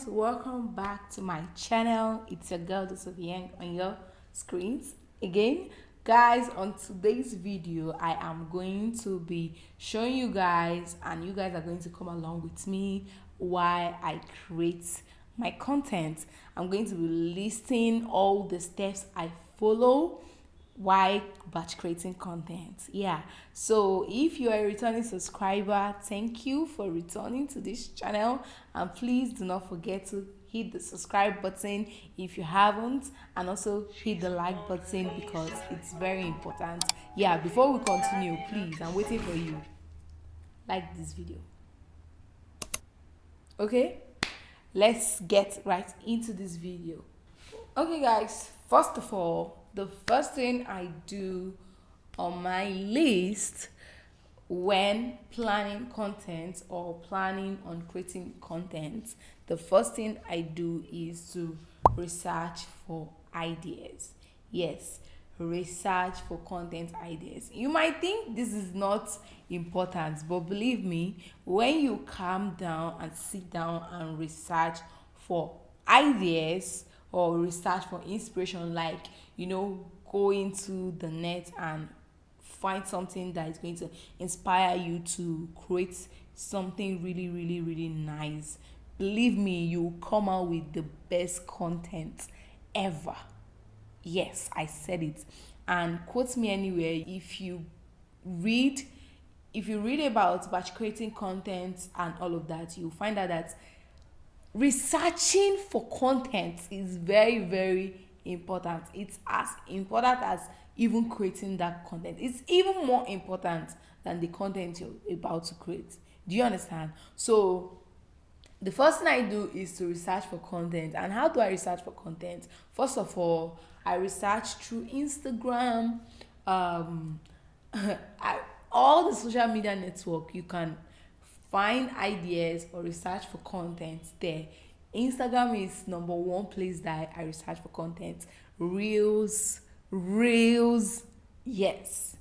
welcome back to my channel. It's your girl thesophieyang on your screens again. Guys, on today's video I am going to be showing you guys, and you guys are going to come along with me while I create my content. I'm going to be listing all the steps I follow while batch creating content. So if you are a returning subscriber, thank you for returning to this channel, and please do not forget to hit the subscribe button if you haven't, and also hit the like button because it's very important. Before we continue, please, I'm waiting for you. Like this video. Okay, let's get right into this video. Okay guys, first of all, the first thing I do on my list when planning content or planning on creating content, the first thing I do is to research for ideas. Yes, research for content ideas. You might think this is not important, but believe me, when you calm down and sit down and research for ideas or research for inspiration, like go into the net and find something that is going to inspire you to create something really nice, believe me, you come out with the best content ever. Yes, I said it. And quote me anywhere, if you read about batch creating content and all of that, you'll find out that researching for content is very important. It's as important as even creating that content. It's even more important than the content you're about to create. Do you understand? So the first thing I do is to research for content. And how do I research for content? First of all, I research through Instagram, all the social media network. You can find ideas or research for content there. Instagram is number one place that I research for content. Reels, yes.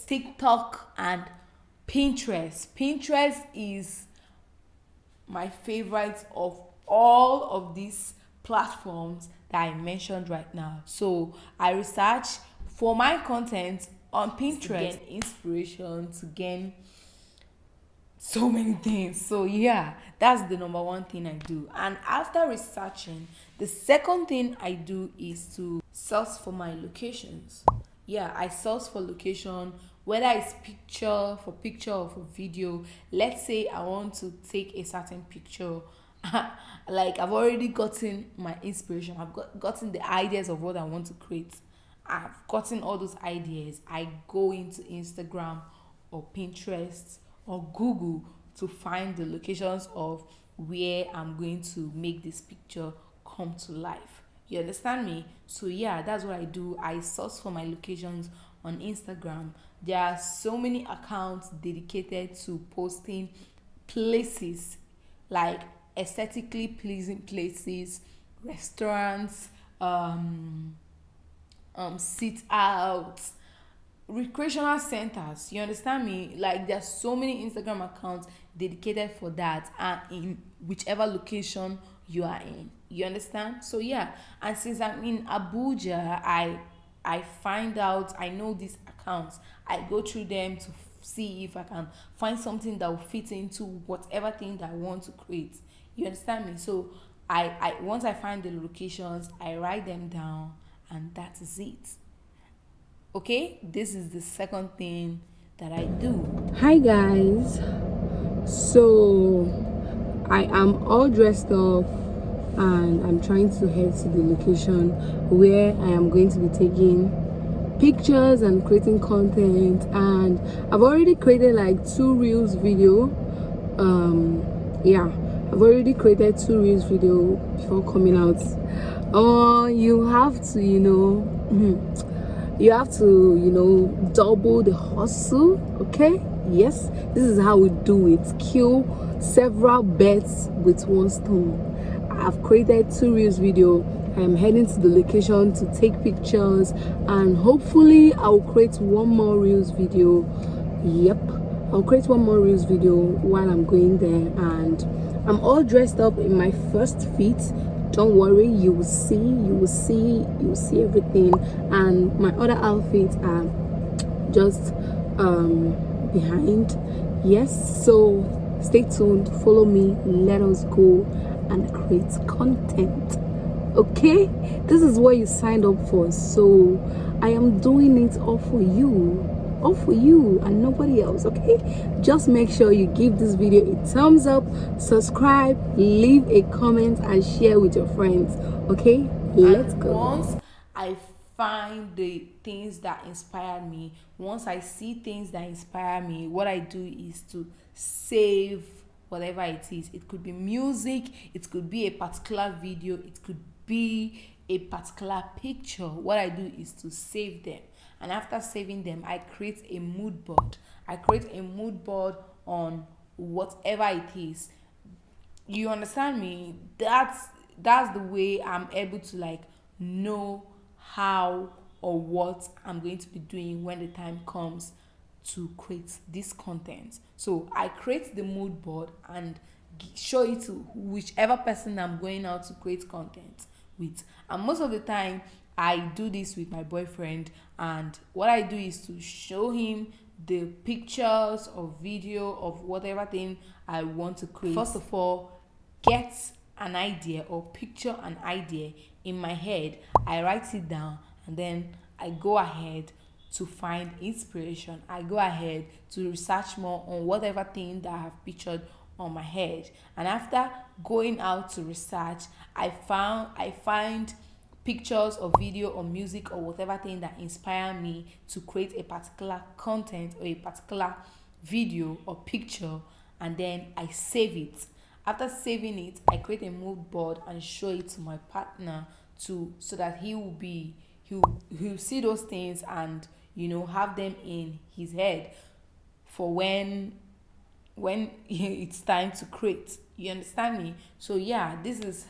TikTok and Pinterest. Pinterest is my favorite of all of these platforms that I mentioned right now. So I research for my content on Pinterest to gain inspiration, to gain so many things. So that's the number one thing I do. And after researching, the second thing I do is to source for my locations. I source for location, whether it's picture or for video. Let's say I want to take a certain picture. Like, I've already gotten my inspiration, I've gotten the ideas of what I want to create. I've gotten all those ideas. I go into Instagram or Pinterest or Google to find the locations of where I'm going to make this picture come to life. You understand me? So that's what I do. I source for my locations on Instagram. There are so many accounts dedicated to posting places, like aesthetically pleasing places, restaurants, sit outs, recreational centers. You understand me? Like, there's so many Instagram accounts dedicated for that, and in whichever location you are in. You understand? So and since I'm in Abuja, I find out, I know these accounts. I go through them to see if I can find something that will fit into whatever thing that I want to create. You understand me? So I once I find the locations, I write them down, and that is it. Okay, this is the second thing that I do. Hi guys, so I am all dressed up and I'm trying to head to the location where I am going to be taking pictures and creating content. And I've already created like 2 reels video. I've already created 2 reels video before coming out. You have to double the hustle. Okay, yes, this is how we do it. Kill several birds with one stone. I've created 2 reels video. I'm heading to the location to take pictures, and hopefully I'll create 1 more reels video. I'll create 1 more reels video while I'm going there, and I'm all dressed up in my first fit. Don't worry, you will see everything. And my other outfits are just behind. Yes, so stay tuned, follow me, let us go and create content. Okay, this is what you signed up for, so I am doing it all for you and nobody else. Okay, just make sure you give this video a thumbs up, subscribe, leave a comment and share with your friends. Okay, let's go. Once I find the things that inspire me, once I see things that inspire me, what I do is to save whatever it is. It could be music, it could be a particular video, it could be a particular picture. What I do is to save them, and after saving them, I create a mood board. I create a mood board on whatever it is. You understand me? That's the way I'm able to like know how or what I'm going to be doing when the time comes to create this content. So I create the mood board and show it to whichever person I'm going out to create content with. And most of the time I do this with my boyfriend, and what I do is to show him the pictures or video of whatever thing I want to create. First of all, get an idea or picture an idea in my head. I write it down, and then I go ahead to find inspiration. I go ahead to research more on whatever thing that I have pictured on my head. And after going out to research, I find pictures or video or music or whatever thing that inspire me to create a particular content or a particular video or picture, and then I save it. After saving it, I create a mood board and show it to my partner so that he'll see those things and have them in his head for when it's time to create. You understand me? So yeah, this is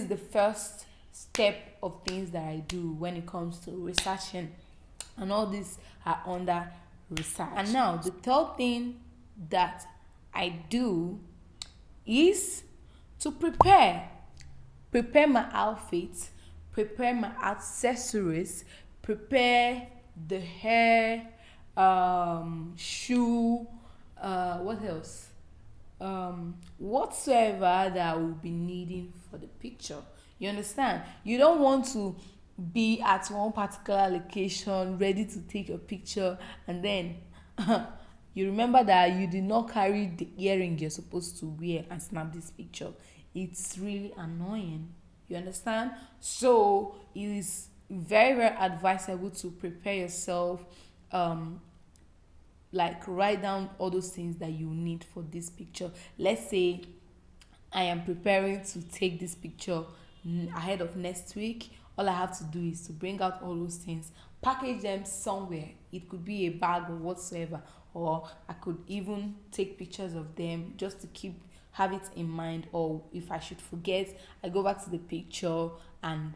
the first step of things that I do when it comes to researching, and all these are under research. And now the third thing that I do is to prepare my outfits, prepare my accessories, prepare the hair, shoe, what else, whatsoever that I will be needing for the picture. You understand? You don't want to be at one particular location ready to take a picture, and then you remember that you did not carry the earring you're supposed to wear and snap this picture. It's really annoying. You understand? So it is very, very advisable to prepare yourself. Like write down all those things that you need for this picture. Let's say I am preparing to take this picture ahead of next week. All I have to do is to bring out all those things, package them somewhere. It could be a bag or whatsoever, or I could even take pictures of them just to have it in mind. Or if I should forget, I go back to the picture and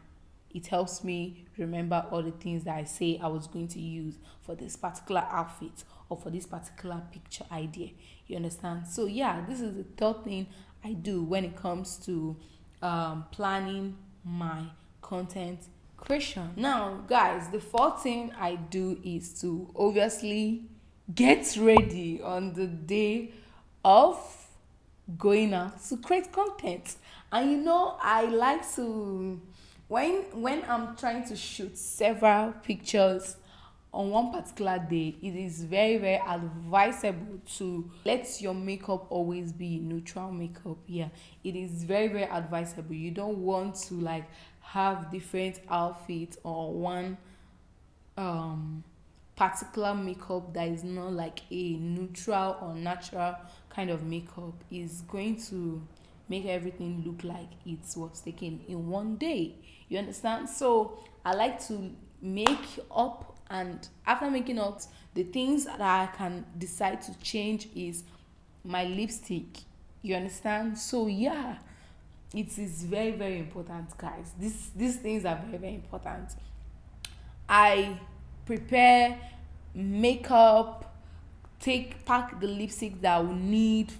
it helps me remember all the things that I say I was going to use for this particular outfit or for this particular picture idea. You understand? So yeah, this is the third thing I do when it comes to planning my content creation. Now guys, the fourth thing I do is to obviously get ready on the day of going out to create content. And I like to, when I'm trying to shoot several pictures on one particular day, it is very, very advisable to let your makeup always be neutral makeup. Yeah, it is very, very advisable. You don't want to like have different outfits or one particular makeup that is not like a neutral or natural kind of makeup. Is going to make everything look like it was taken in one day. You understand? So I like to make up, and after making up, the things that I can decide to change is my lipstick. You understand? So yeah, it is very, very important, guys. These things are very, very important. I prepare makeup, pack the lipstick that I will need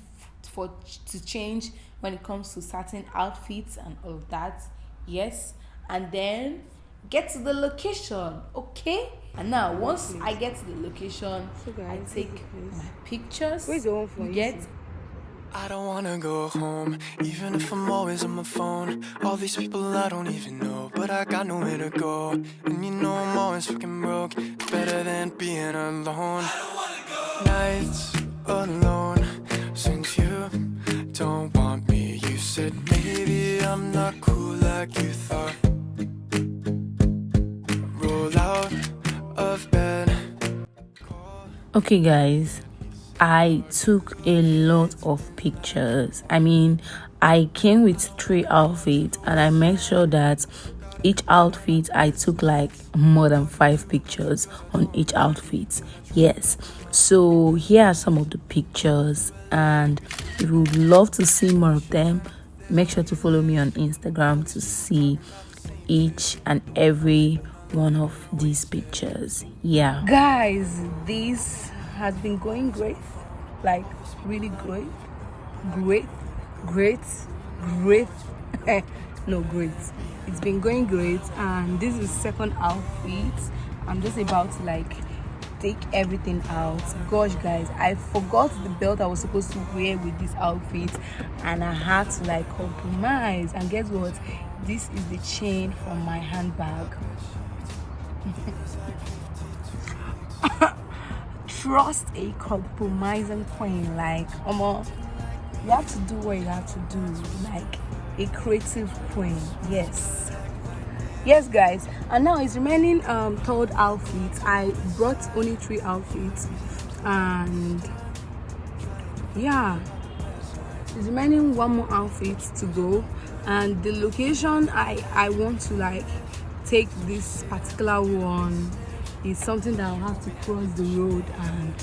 to change when it comes to certain outfits and all of that. Yes, and then get to the location. Okay, and now once I get to the location, So guys, I take my pictures. where's the one for you get I don't wanna go home, even if I'm always on my phone. All these people I don't even know, but I got nowhere to go. And you know I'm always fucking broke. It's better than being alone. I don't wanna go. Nights alone, since you don't want me. You said maybe I'm not cool like you thought. Roll out of bed. Okay, guys, I took a lot of pictures. I mean, I came with 3 outfits and I made sure that each outfit I took like more than 5 pictures on each outfit. Yes, so here are some of the pictures, and if you would love to see more of them, make sure to follow me on Instagram to see each and every one of these pictures. Yeah, guys, this has been going great, like really great. No, great. It's been going great, and this is second outfit. I'm just about to like take everything out. Gosh, guys, I forgot the belt I was supposed to wear with this outfit, and I had to like compromise. And guess what? This is the chain from my handbag. Trust a compromising queen. Like, you have to do what you have to do, like a creative queen. Yes, guys. And now it's remaining third outfit. I brought only 3 outfits, and yeah, it's remaining 1 more outfit to go. And the location I want to like take this particular one is something that I'll have to cross the road, and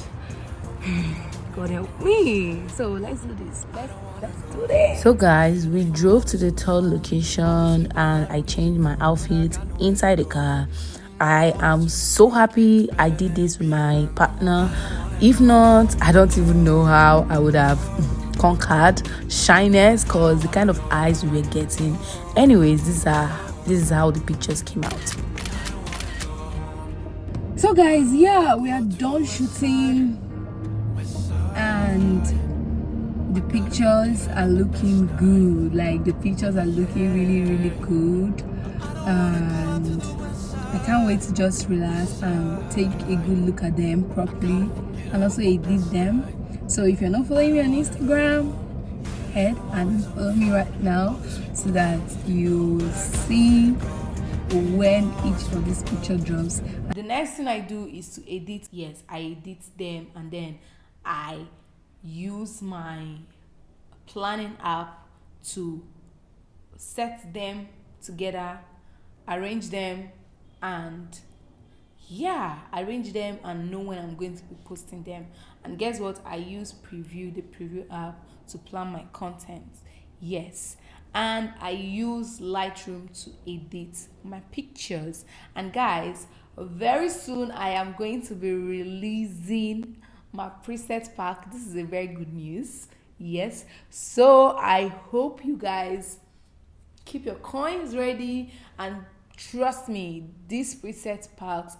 God help me. So let's do this. Let's do this. so guys, we drove to the third location and I changed my outfit inside the car. I am so happy I did this with my partner. If not, I don't even know how I would have conquered shyness, because the kind of eyes we were getting. Anyways, this is how the pictures came out. So guys, yeah, we are done shooting, and the pictures are looking good. Like, the pictures are looking really good, and I can't wait to just relax and take a good look at them properly and also edit them. So if you're not following me on Instagram, head and follow me right now so that you see when each of these picture drops. The next thing I do is to edit. Yes, I edit them, and then I use my planning app to set them together, arrange them, and arrange them and know when I'm going to be posting them. And guess what? I use the preview app to plan my content. Yes, and I use Lightroom to edit my pictures. And guys, very soon I am going to be releasing my preset pack. This is a very good news. Yes, so I hope you guys keep your coins ready, and trust me, these preset packs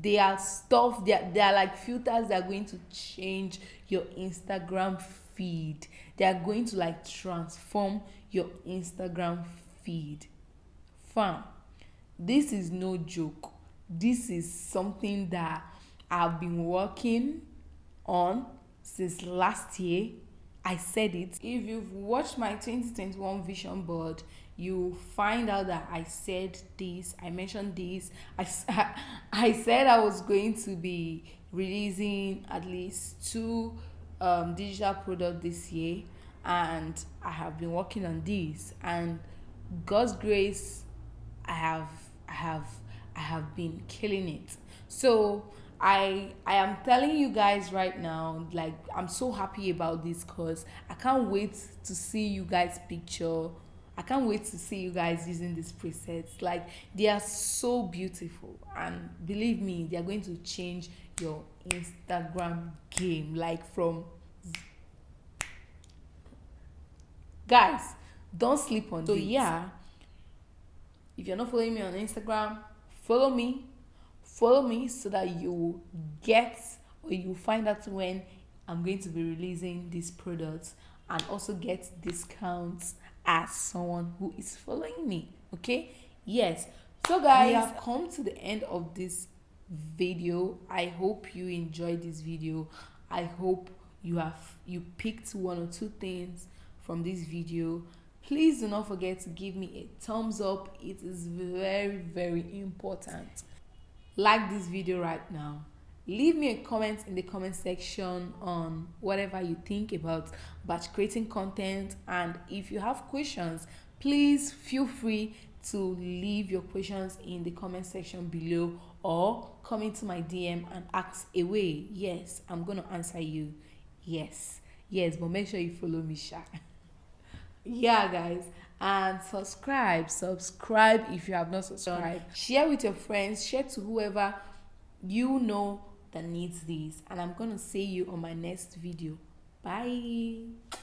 they are like filters that are going to change your Instagram feed. They are going to like transform your Instagram feed. Fam, this is no joke. This is something that I've been working on since last year. I said it. If you've watched my 2021 vision board, you find out that I said this, I mentioned this. I said I was going to be releasing at least 2 digital products this year, and I have been working on this, and God's grace, I have been killing it. So I am telling you guys right now, like, I'm so happy about this, because I can't wait to see you guys picture. I can't wait to see you guys using these presets. Like, they are so beautiful, and believe me, they are going to change your Instagram game, like from Guys, don't sleep on this. So yeah, if you're not following me on Instagram, follow me so that you get, or you find out when I'm going to be releasing these products, and also get discounts as someone who is following me. Okay, yes. So guys, we have come to the end of this video. I hope you enjoyed this video. I hope you picked one or two things from this video. Please do not forget to give me a thumbs up. It is very, very important. Like this video right now. Leave me a comment in the comment section on whatever you think about batch creating content, and if you have questions, please feel free to leave your questions in the comment section below, or come into my DM and ask away. Yes, I'm gonna answer you. Yes, but make sure you follow me, Sha. Yeah, guys, and subscribe if you have not subscribed. Share with your friends, share to whoever you know that needs this, and I'm gonna see you on my next video. Bye.